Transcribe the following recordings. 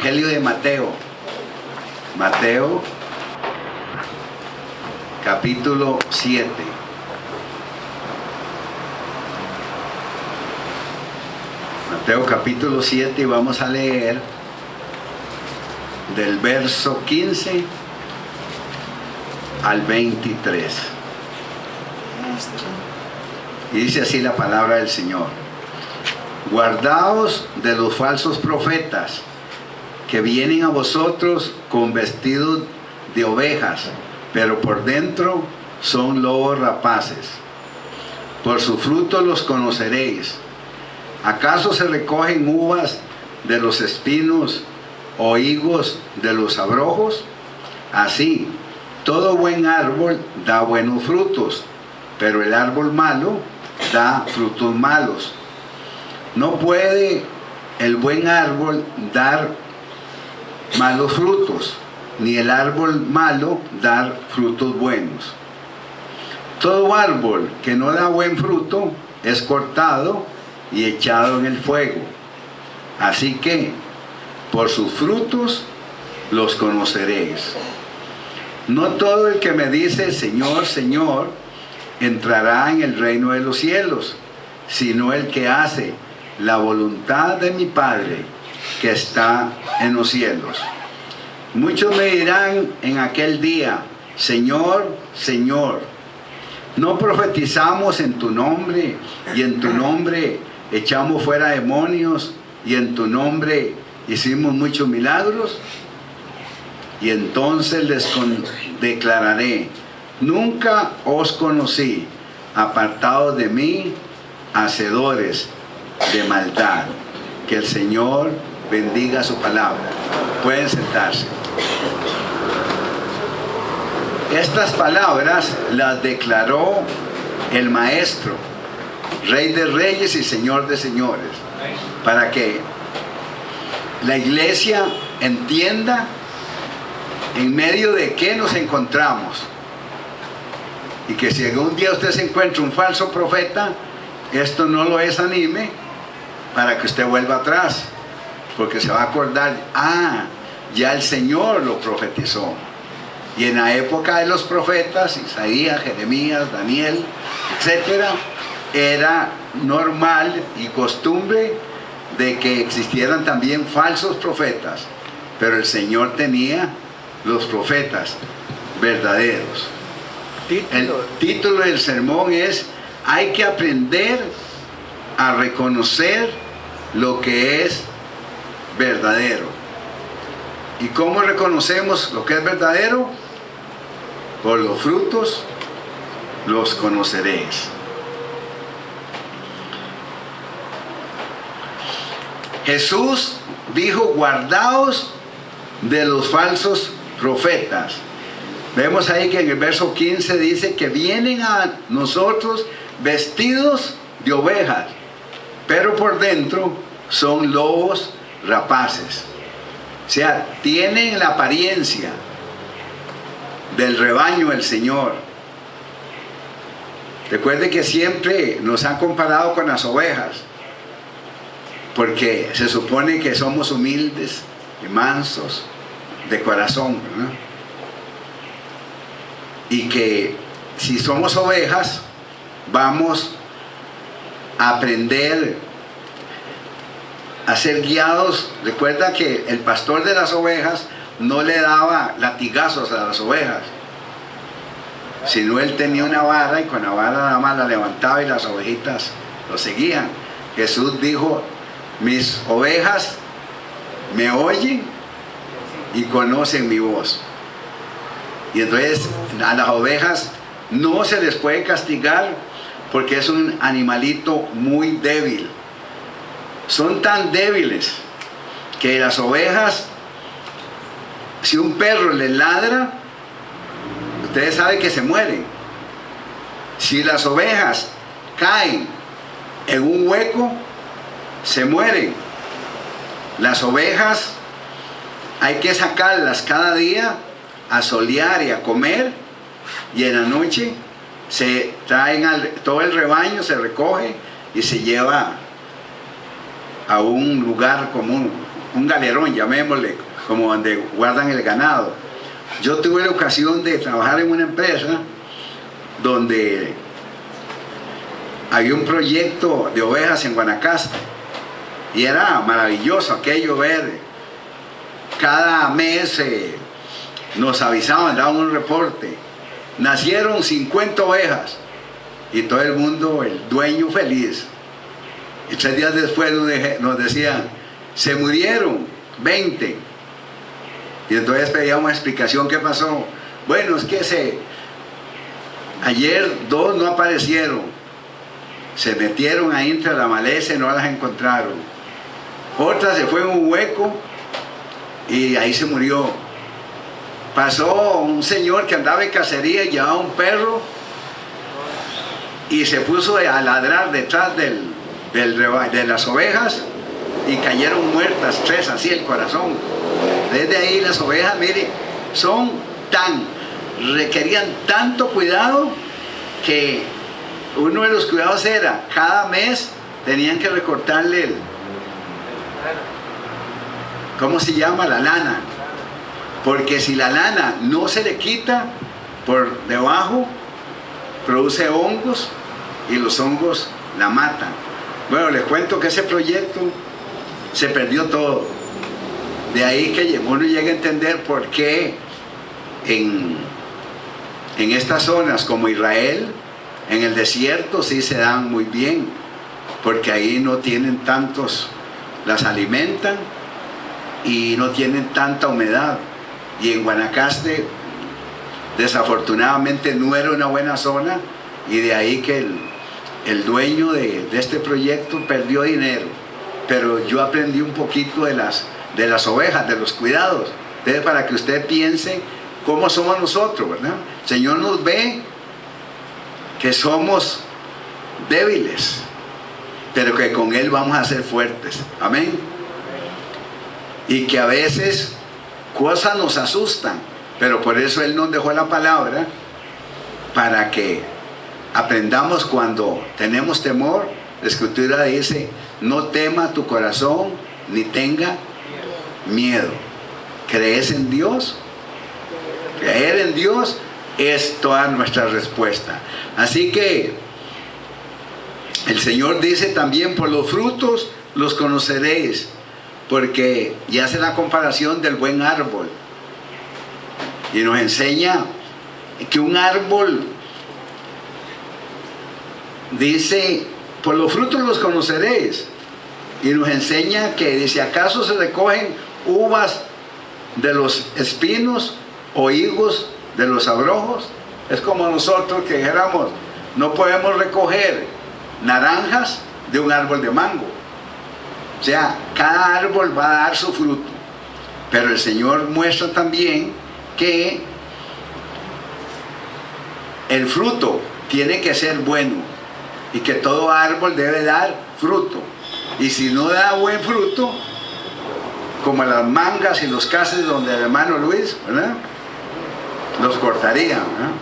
Evangelio de Mateo. Mateo, capítulo 7. Mateo capítulo 7, y vamos a leer del verso 15 al 23. Y dice así la palabra del Señor: guardaos de los falsos profetas, que vienen a vosotros con vestidos de ovejas, pero por dentro son lobos rapaces. Por su fruto los conoceréis. ¿Acaso se recogen uvas de los espinos o higos de los abrojos? Así, todo buen árbol da buenos frutos, pero el árbol malo da frutos malos. No puede el buen árbol dar malos frutos, ni el árbol malo dar frutos buenos. Todo árbol que no da buen fruto es cortado y echado en el fuego. Así que por sus frutos los conoceréis. No todo el que me dice Señor, Señor, entrará en el reino de los cielos, sino el que hace la voluntad de mi Padre que está en los cielos. Muchos me dirán en aquel día: Señor, Señor, ¿no profetizamos en tu nombre, y en tu nombre echamos fuera demonios, y en tu nombre hicimos muchos milagros? Y entonces les declararé: nunca os conocí, apartados de mí, hacedores de maldad. Que el Señor bendiga su palabra. Pueden sentarse. Estas palabras las declaró el Maestro, Rey de Reyes y Señor de Señores, para que la iglesia entienda en medio de qué nos encontramos, y que si algún día usted se encuentra un falso profeta, esto no lo desanime para que usted vuelva atrás, porque se va a acordar: ah, ya el Señor lo profetizó. Y en la época de los profetas, Isaías, Jeremías, Daniel, etc., era normal y costumbre de que existieran también falsos profetas, pero el Señor tenía los profetas verdaderos. El título del sermón es: hay que aprender a reconocer lo que es verdadero. ¿Y cómo reconocemos lo que es verdadero? Por los frutos los conoceréis. Jesús dijo: guardaos de los falsos profetas. Vemos ahí que en el verso 15 dice que vienen a nosotros vestidos de ovejas, pero por dentro son lobos rapaces. O sea, tienen la apariencia del rebaño del Señor. Recuerde que siempre nos han comparado con las ovejas, porque se supone que somos humildes y mansos de corazón, ¿verdad? Y que si somos ovejas, vamos a aprender a ser guiados. Recuerda que el pastor de las ovejas no le daba latigazos a las ovejas, sino él tenía una vara, y con la vara nada más la levantaba y las ovejitas lo seguían. Jesús dijo: mis ovejas me oyen y conocen mi voz. Y entonces a las ovejas no se les puede castigar, porque es un animalito muy débil. Son tan débiles que las ovejas, si un perro les ladra, ustedes saben que se mueren. Si las ovejas caen en un hueco, se mueren. Las ovejas hay que sacarlas cada día a solear y a comer, y en la noche se traen todo el rebaño, se recoge y se lleva a un lugar común un galerón, llamémosle, como donde guardan el ganado. Yo tuve la ocasión de trabajar en una empresa donde había un proyecto de ovejas en Guanacaste y era maravilloso aquello ver. Cada mes nos avisaban, daban un reporte. Nacieron 50 ovejas y todo el mundo, el dueño feliz. Y 3 días después nos decían, se murieron 20. Y entonces pedíamos explicación, ¿qué pasó? Bueno, es que ayer 2 no aparecieron. Se metieron ahí entre la maleza y no las encontraron. Otra se fue en un hueco y ahí se murió. Pasó un señor que andaba en cacería y llevaba un perro y se puso a ladrar detrás de las ovejas y cayeron muertas 3, así el corazón. Desde ahí las ovejas, mire, requerían tanto cuidado que uno de los cuidados era, cada mes tenían que recortarle ¿cómo se llama? La lana. Porque si la lana no se le quita por debajo, produce hongos y los hongos la matan. Bueno, les cuento que ese proyecto se perdió todo. De ahí que uno llega a entender por qué en estas zonas como Israel, en el desierto sí se dan muy bien, porque ahí no tienen tantos, las alimentan y no tienen tanta humedad. Y en Guanacaste desafortunadamente no era una buena zona, y de ahí que el dueño de este proyecto perdió dinero. Pero yo aprendí un poquito de las ovejas, de los cuidados. Entonces, para que usted piense cómo somos nosotros, ¿verdad? El Señor nos ve que somos débiles, pero que con Él vamos a ser fuertes. Amén. Y que a veces cosas nos asustan, pero por eso Él nos dejó la palabra, para que aprendamos cuando tenemos temor. La Escritura dice, no tema tu corazón, ni tenga miedo. ¿Crees en Dios? Creer en Dios es toda nuestra respuesta. Así que el Señor dice también, por los frutos los conoceréis, porque ya hace la comparación del buen árbol y nos enseña que un árbol, dice, por los frutos los conoceréis, y nos enseña que dice, ¿acaso se recogen uvas de los espinos o higos de los abrojos? Es como nosotros que dijéramos, no podemos recoger naranjas de un árbol de mango. O sea, cada árbol va a dar su fruto, pero el Señor muestra también que el fruto tiene que ser bueno y que todo árbol debe dar fruto. Y si no da buen fruto, como las mangas y los cases donde el hermano Luis, ¿verdad?, los cortaría, ¿verdad?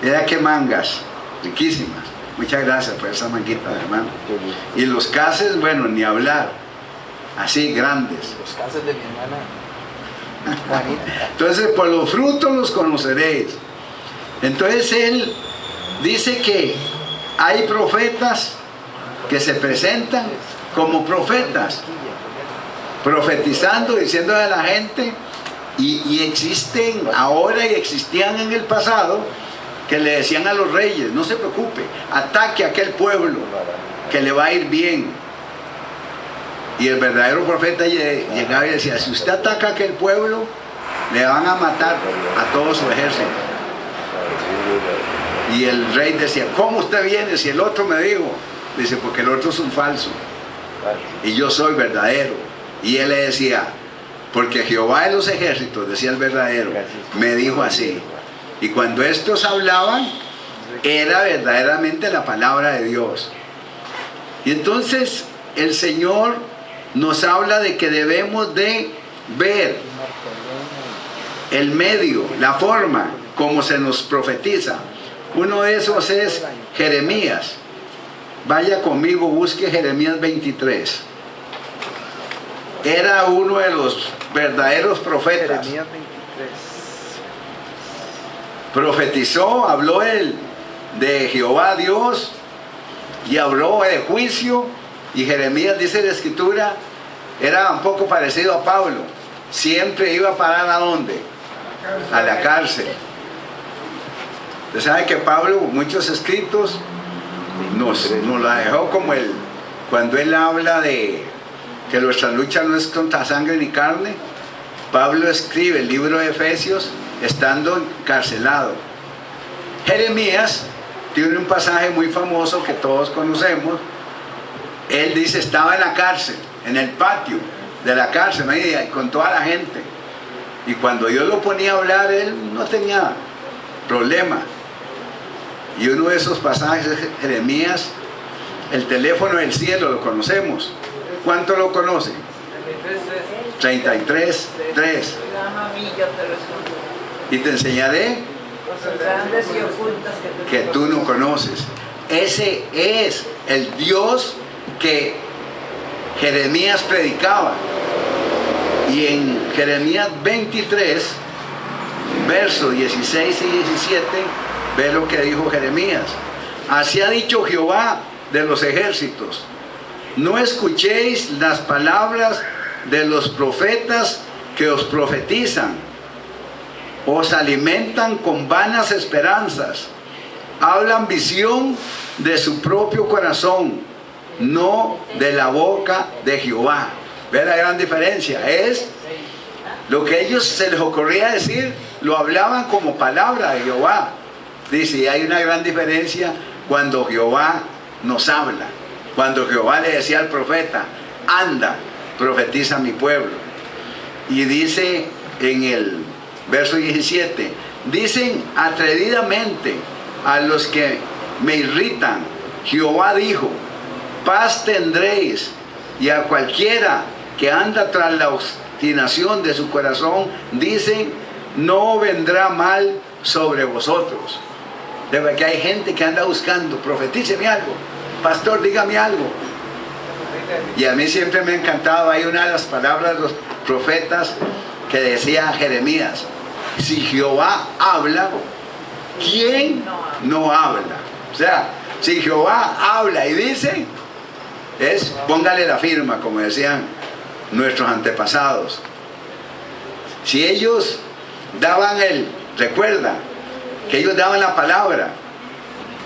Mira qué mangas, riquísimas. Muchas gracias por esa manguita, hermano. Y los cases, bueno, ni hablar, así grandes. Los cases de mi hermana Juanita. Entonces, por los frutos los conoceréis. Entonces Él dice que hay profetas que se presentan como profetas, profetizando, diciéndole a la gente, y existen ahora y existían en el pasado, que le decían a los reyes, no se preocupe, ataque a aquel pueblo, que le va a ir bien. Y el verdadero profeta llegaba y decía, si usted ataca a aquel pueblo, le van a matar a todo su ejército. Y el rey decía, ¿cómo usted viene si el otro me dijo? Dice, porque el otro es un falso y yo soy verdadero. Y él le decía, porque Jehová de los ejércitos, decía el verdadero, me dijo así. Y cuando estos hablaban, era verdaderamente la palabra de Dios. Y entonces el Señor nos habla de que debemos de ver el medio, la forma como se nos profetiza. Uno de esos es Jeremías. Vaya conmigo, busque Jeremías 23. era uno de los verdaderos profetas. Jeremías 23. Profetizó, habló él de Jehová Dios y habló de juicio. Y Jeremías, dice la escritura, era un poco parecido a Pablo. Siempre iba a parar ¿a dónde? A la cárcel. Usted sabe que Pablo, muchos escritos, nos la dejó como él, cuando él habla de que nuestra lucha no es contra sangre ni carne. Pablo escribe el libro de Efesios estando encarcelado. Jeremías tiene un pasaje muy famoso que todos conocemos. Él dice, estaba en la cárcel, en el patio de la cárcel, con toda la gente. Y cuando Dios lo ponía a hablar, él no tenía problema. Y uno de esos pasajes es Jeremías, el teléfono del cielo, lo conocemos. ¿Cuánto lo conocen? 33:3. Y te enseñaré cosas grandes y ocultas que tú no conoces. Ese es el Dios que Jeremías predicaba. Y en Jeremías 23, versos 16 y 17, ve lo que dijo Jeremías. Así ha dicho Jehová de los ejércitos: no escuchéis las palabras de los profetas que os profetizan, os alimentan con vanas esperanzas, hablan visión de su propio corazón, no de la boca de Jehová. ¿Ve la gran diferencia? Es lo que ellos se les ocurría decir, lo hablaban como palabra de Jehová. Dice, y hay una gran diferencia cuando Jehová nos habla. Cuando Jehová le decía al profeta, anda, profetiza a mi pueblo. Y dice en el verso 17, dicen atrevidamente a los que me irritan, Jehová dijo, paz tendréis, y a cualquiera que anda tras la obstinación de su corazón, dicen, no vendrá mal sobre vosotros. De verdad que hay gente que anda buscando, profetíceme algo, pastor, dígame algo. Y a mí siempre me ha encantado, hay una de las palabras de los profetas que decía Jeremías, si Jehová habla, ¿quién no habla? O sea, si Jehová habla y dice, es póngale la firma, como decían nuestros antepasados. Si ellos daban recuerda que ellos daban la palabra,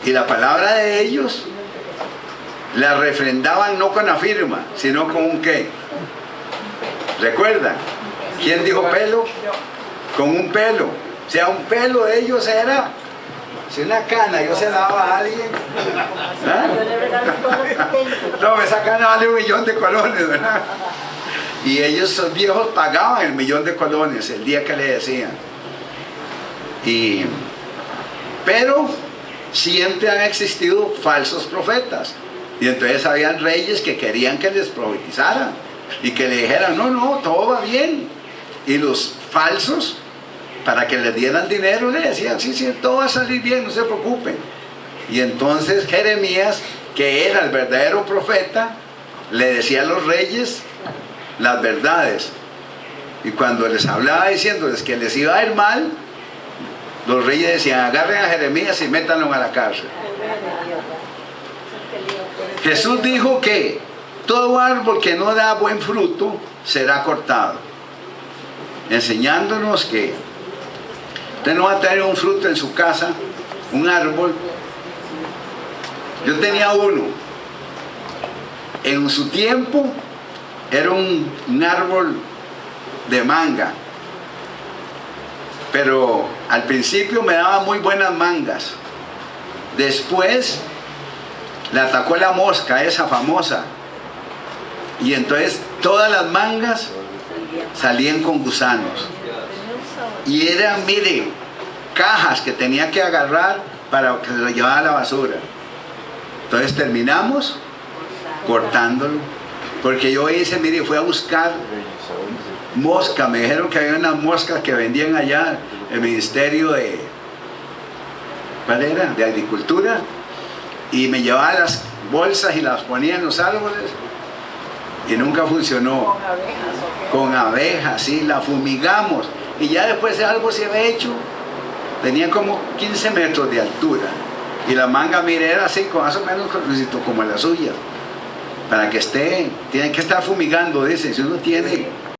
y la palabra de ellos la refrendaban no con la firma, sino con un qué. ¿Recuerdan? ¿Quién dijo pelo? Con un pelo. O sea, un pelo de ellos era, si una cana yo se la daba a alguien, ¿ah? No, esa cana vale 1.000.000 de colones, ¿verdad? Y ellos, esos viejos, pagaban el 1.000.000 de colones el día que le decían. Pero siempre han existido falsos profetas. Y entonces habían reyes que querían que les profetizaran y que le dijeran, no, no, todo va bien. Y los falsos, para que les dieran dinero, le decían, sí, sí, todo va a salir bien, no se preocupen. Y entonces Jeremías, que era el verdadero profeta, le decía a los reyes las verdades. Y cuando les hablaba diciéndoles que les iba a ir mal, los reyes decían, agarren a Jeremías y métanlo a la cárcel. Jesús dijo que todo árbol que no da buen fruto será cortado, enseñándonos que usted no va a tener un fruto en su casa, un árbol. Yo tenía uno, en su tiempo era un árbol de manga, pero al principio me daba muy buenas mangas. Después le atacó la mosca, esa famosa, y entonces todas las mangas salían con gusanos. Y eran, mire, cajas que tenía que agarrar para que se lo llevara a la basura. Entonces terminamos cortándolo, porque yo hice, mire, fui a buscar mosca. Me dijeron que había unas moscas que vendían allá el ministerio de, ¿cuál era? De Agricultura, y me llevaba las bolsas y las ponía en los árboles. y nunca funcionó. Con abejas, ¿o qué? Con abejas, sí, la fumigamos. Y ya después algo se había hecho. Tenía como 15 metros de altura. Y la manga, mire, era así, más o menos como la suya. Para que esté, tienen que estar fumigando, dicen. Si uno tiene